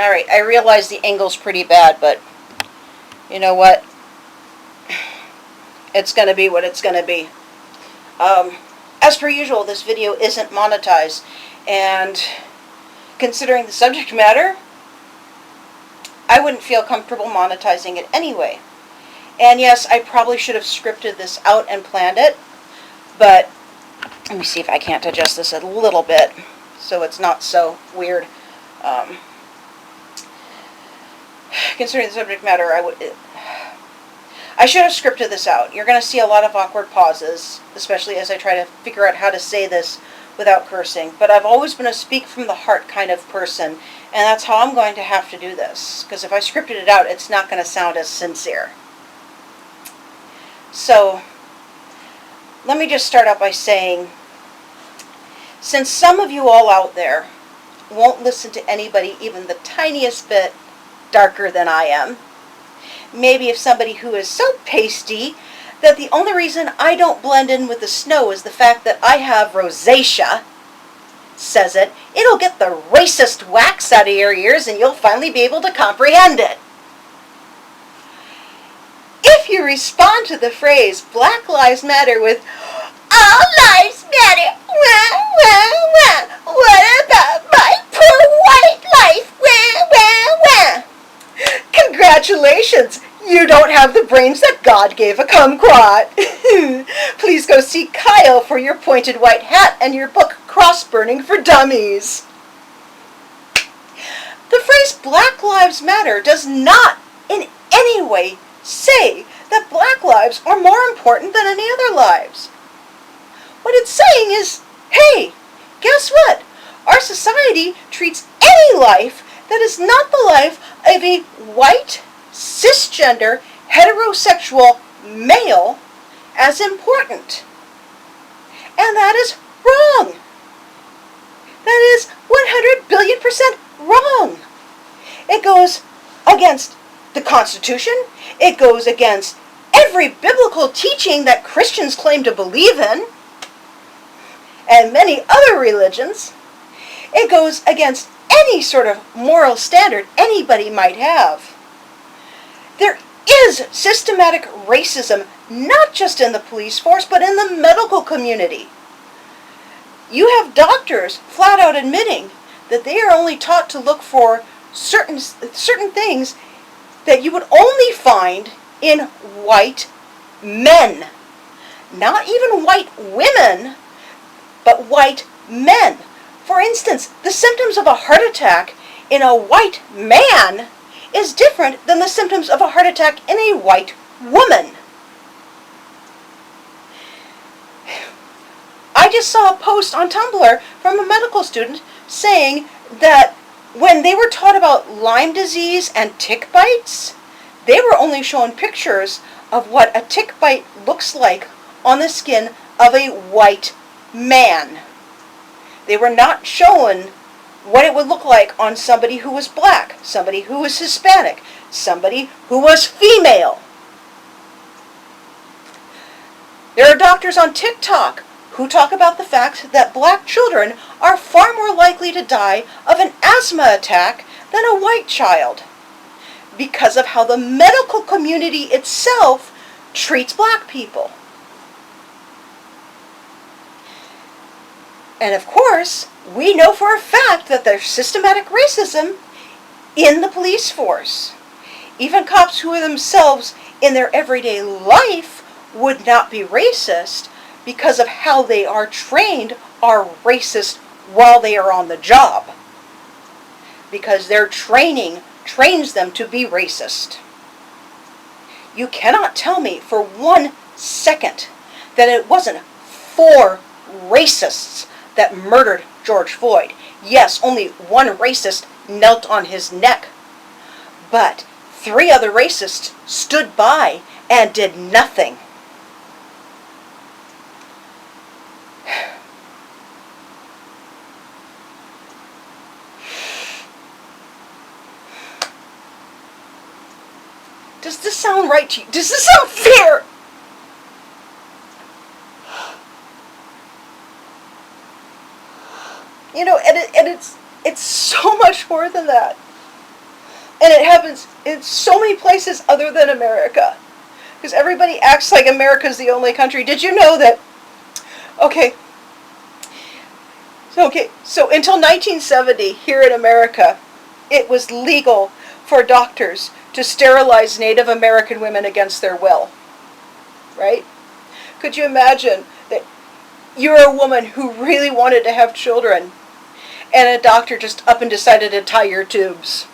Alright, I realize the angle's pretty bad, but you know what? It's going to be what it's going to be. As per usual, this video isn't monetized, and considering the subject matter, I wouldn't feel comfortable monetizing it anyway. And yes, I probably should have scripted this out and planned it, but let me see if I can't adjust this a little bit so it's not so weird. Considering the subject matter, I should have scripted this out. You're going to see a lot of awkward pauses, especially as I try to figure out how to say this without cursing. But I've always been a speak from the heart kind of person, and that's how I'm going to have to do this. Because if I scripted it out, it's not going to sound as sincere. So, let me just start out by saying, since some of you all out there won't listen to anybody even the tiniest bit darker than I am, maybe if somebody who is so pasty that the only reason I don't blend in with the snow is the fact that I have rosacea says it, it'll get the racist wax out of your ears and you'll finally be able to comprehend it. If you respond to the phrase Black Lives Matter with all lives matter, wah, wah, wah, what about my poor white life, wah, wah, wah. Congratulations, you don't have the brains that God gave a kumquat. Please go see Kyle for your pointed white hat and your book Cross Burning for Dummies. The phrase Black Lives Matter does not in any way say that black lives are more important than any other lives. What it's saying is, hey, guess what? Our society treats any life that is not the life of a white, cisgender, heterosexual male as important. And that is wrong. That is 100 billion% wrong. It goes against the Constitution. It goes against every biblical teaching that Christians claim to believe in, and many other religions. It goes against any sort of moral standard anybody might have. There is systematic racism, not just in the police force, but in the medical community. You have doctors flat out admitting that they are only taught to look for certain things that you would only find in white men. Not even white women, but white men. For instance, the symptoms of a heart attack in a white man is different than the symptoms of a heart attack in a white woman. I just saw a post on Tumblr from a medical student saying that when they were taught about Lyme disease and tick bites, they were only shown pictures of what a tick bite looks like on the skin of a white man. They were not shown what it would look like on somebody who was black, somebody who was Hispanic, somebody who was female. There are doctors on TikTok who talk about the fact that black children are far more likely to die of an asthma attack than a white child because of how the medical community itself treats black people. And of course, we know for a fact that there's systematic racism in the police force. Even cops who are themselves in their everyday life would not be racist because of how they are trained are racist while they are on the job. Because their training trains them to be racist. You cannot tell me for 1 second that it wasn't 4 racists that murdered George Floyd. Yes, only 1 racist knelt on his neck, but 3 other racists stood by and did nothing. Does this sound right to you? Does this sound fair? You know, and it's so much more than that. And it happens in so many places other than America. Because everybody acts like America's the only country. Did you know that? Okay. So until 1970, here in America, it was legal for doctors to sterilize Native American women against their will. Right? Could you imagine that you're a woman who really wanted to have children, and a doctor just up and decided to tie your tubes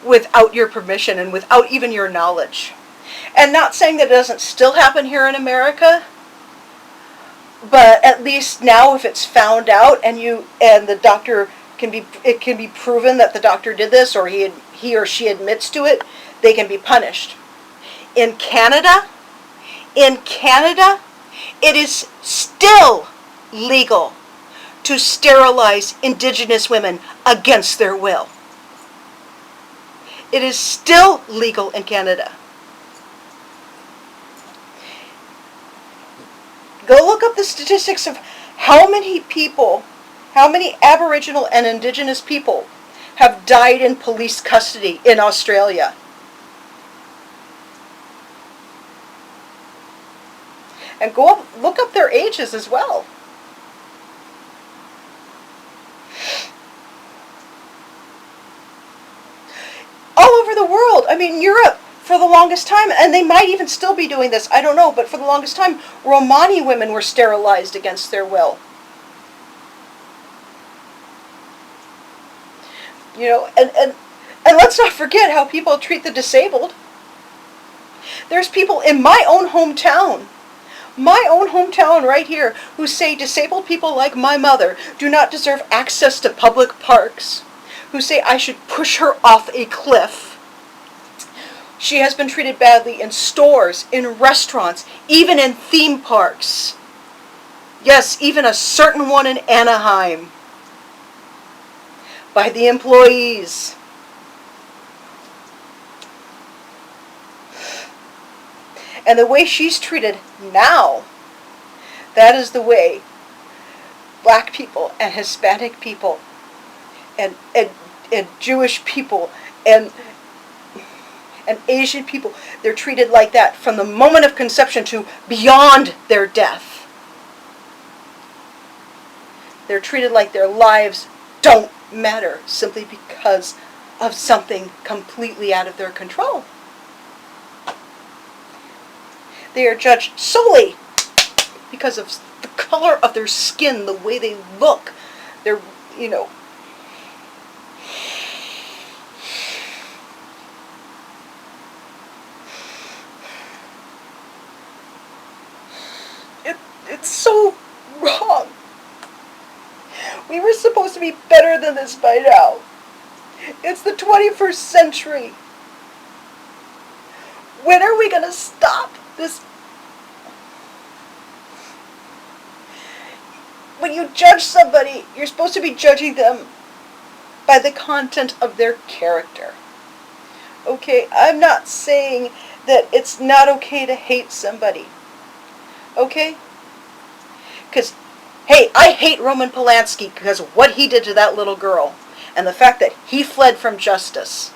without your permission and without even your knowledge? And not saying that it doesn't still happen here in America, but at least now if it's found out and the doctor it can be proven that the doctor did this, or he or she admits to it, they can be punished. In Canada, it is still legal to sterilize Indigenous women against their will. It is still legal in Canada. Go look up the statistics of how many Aboriginal and Indigenous people have died in police custody in Australia. And look up their ages as well. All over the world. I mean, Europe, for the longest time, and they might even still be doing this, I don't know, but for the longest time, Romani women were sterilized against their will. You know, and let's not forget how people treat the disabled. There's people in my own hometown right here, who say disabled people like my mother do not deserve access to public parks, who say I should push her off a cliff. She has been treated badly in stores, in restaurants, even in theme parks. Yes, even a certain one in Anaheim. By the employees. And the way she's treated now, that is the way black people and Hispanic people and Jewish people and Asian people, they're treated like that from the moment of conception to beyond their death. They're treated like their lives don't matter simply because of something completely out of their control. They are judged solely because of the color of their skin, the way they look. They're, you know, it's so wrong. We were supposed to be better than this by now. It's the 21st century. When are we going to stop this? When you judge somebody, you're supposed to be judging them by the content of their character. Okay, I'm not saying that it's not okay to hate somebody. Okay? Because, hey, I hate Roman Polanski because of what he did to that little girl and the fact that he fled from justice.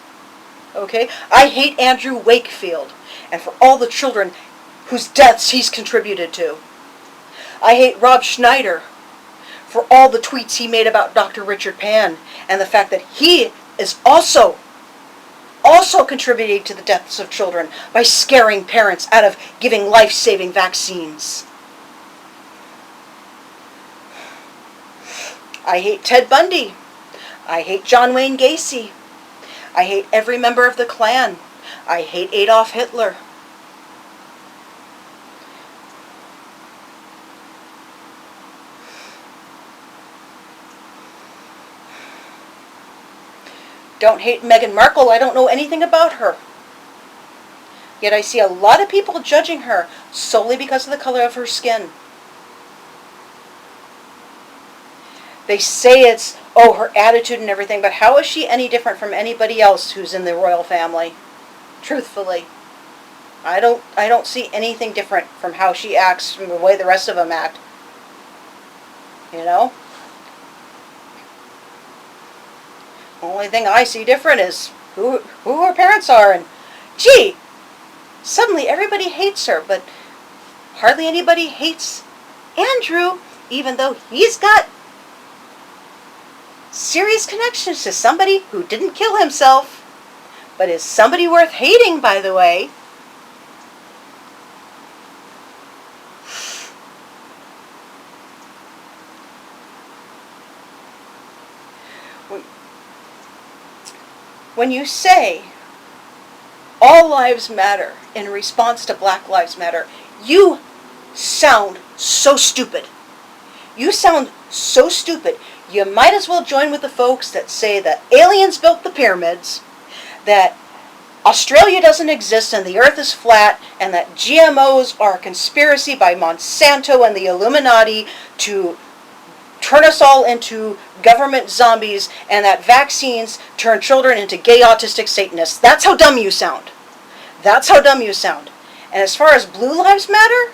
Okay? I hate Andrew Wakefield and for all the children whose deaths he's contributed to. I hate Rob Schneider for all the tweets he made about Dr. Richard Pan and the fact that he is also contributing to the deaths of children by scaring parents out of giving life-saving vaccines. I hate Ted Bundy. I hate John Wayne Gacy. I hate every member of the Klan. I hate Adolf Hitler. Don't hate Meghan Markle. I don't know anything about her. Yet I see a lot of people judging her solely because of the color of her skin. They say it's, oh, her attitude and everything, but how is she any different from anybody else who's in the royal family? Truthfully. I don't see anything different from how she acts from the way the rest of them act. You know? Only thing I see different is who her parents are, and gee, suddenly everybody hates her, but hardly anybody hates Andrew, even though he's got serious connections to somebody who didn't kill himself, but is somebody worth hating, by the way. When you say all lives matter in response to Black Lives Matter, you sound so stupid. You sound so stupid. You might as well join with the folks that say that aliens built the pyramids, that Australia doesn't exist and the earth is flat, and that GMOs are a conspiracy by Monsanto and the Illuminati to turn us all into government zombies, and that vaccines turn children into gay autistic Satanists. That's how dumb you sound. That's how dumb you sound. And as far as Blue Lives Matter,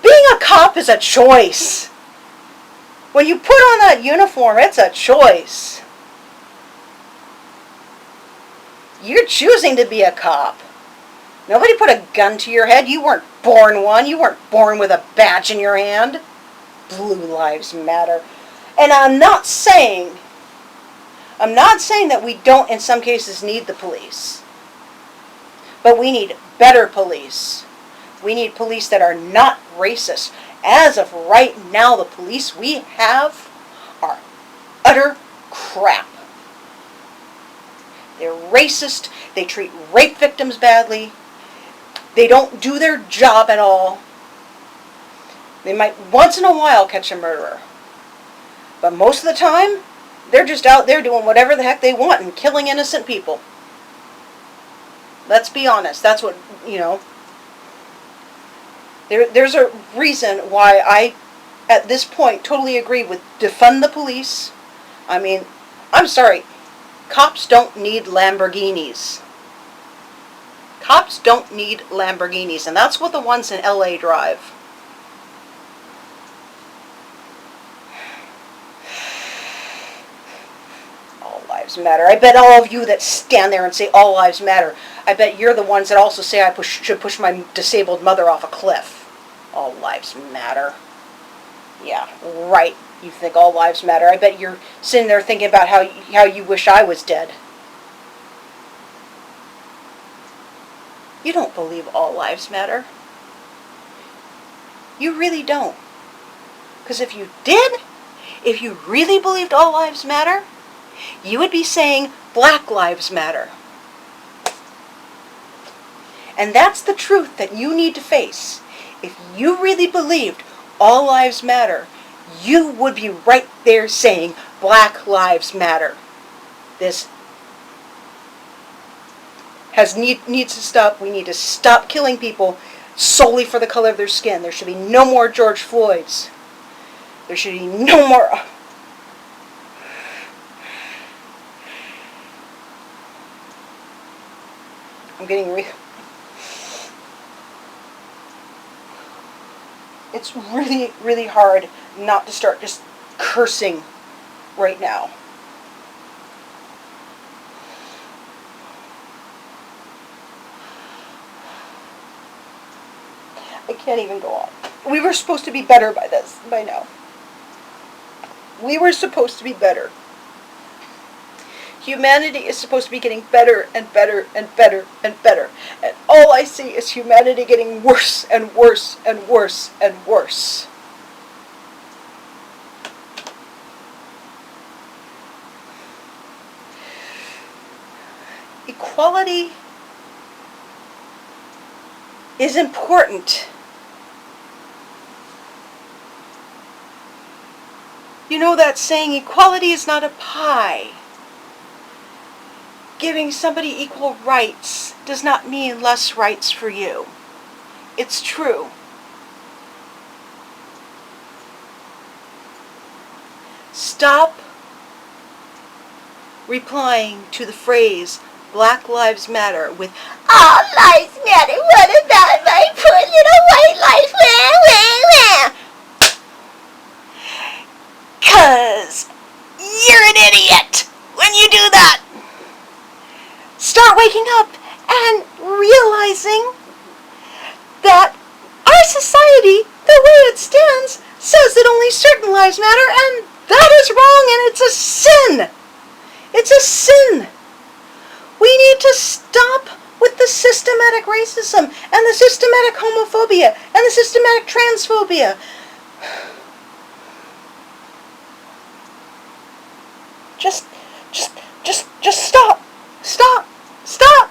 being a cop is a choice. When you put on that uniform, it's a choice. You're choosing to be a cop. Nobody put a gun to your head. You weren't born one. You weren't born with a badge in your hand. Blue Lives Matter. And I'm not saying that we don't in some cases need the police. But we need better police. We need police that are not racist. As of right now, the police we have are utter crap. They're racist. They treat rape victims badly. They don't do their job at all. They might once in a while catch a murderer. But most of the time, they're just out there doing whatever the heck they want and killing innocent people. Let's be honest. That's what, There's a reason why I, at this point, totally agree with defund the police. I mean, I'm sorry. Cops don't need Lamborghinis. Cops don't need Lamborghinis. And that's what the ones in LA drive. All lives matter. I bet all of you that stand there and say all lives matter, I bet you're the ones that also say I should push my disabled mother off a cliff. All lives matter. Yeah, right. You think all lives matter. I bet you're sitting there thinking about how you wish I was dead. You don't believe all lives matter. You really don't. Because if you did, if you really believed all lives matter, you would be saying Black Lives Matter. And that's the truth that you need to face. If you really believed all lives matter, you would be right there saying Black Lives Matter. This needs to stop. We need to stop killing people solely for the color of their skin. There should be no more George Floyds. There should be no more. I'm getting It's really, really hard not to start just cursing right now. I can't even go on. We were supposed to be better by now. We were supposed to be better. Humanity is supposed to be getting better and better and better and better. And all I see is humanity getting worse and worse and worse and worse. Equality is important. You know that saying, equality is not a pie. Giving somebody equal rights does not mean less rights for you. It's true. Stop replying to the phrase Black Lives Matter with all lives matter. What about my poor little white life? Wah, wah, wah. 'Cause you're an idiot when you do that. waking up and realizing that our society, the way it stands, says that only certain lives matter, and that is wrong, and it's a sin. It's a sin. We need to stop with the systematic racism and the systematic homophobia and the systematic transphobia. Just stop. Stop. Stop.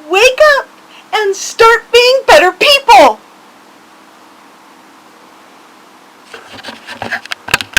Wake up and start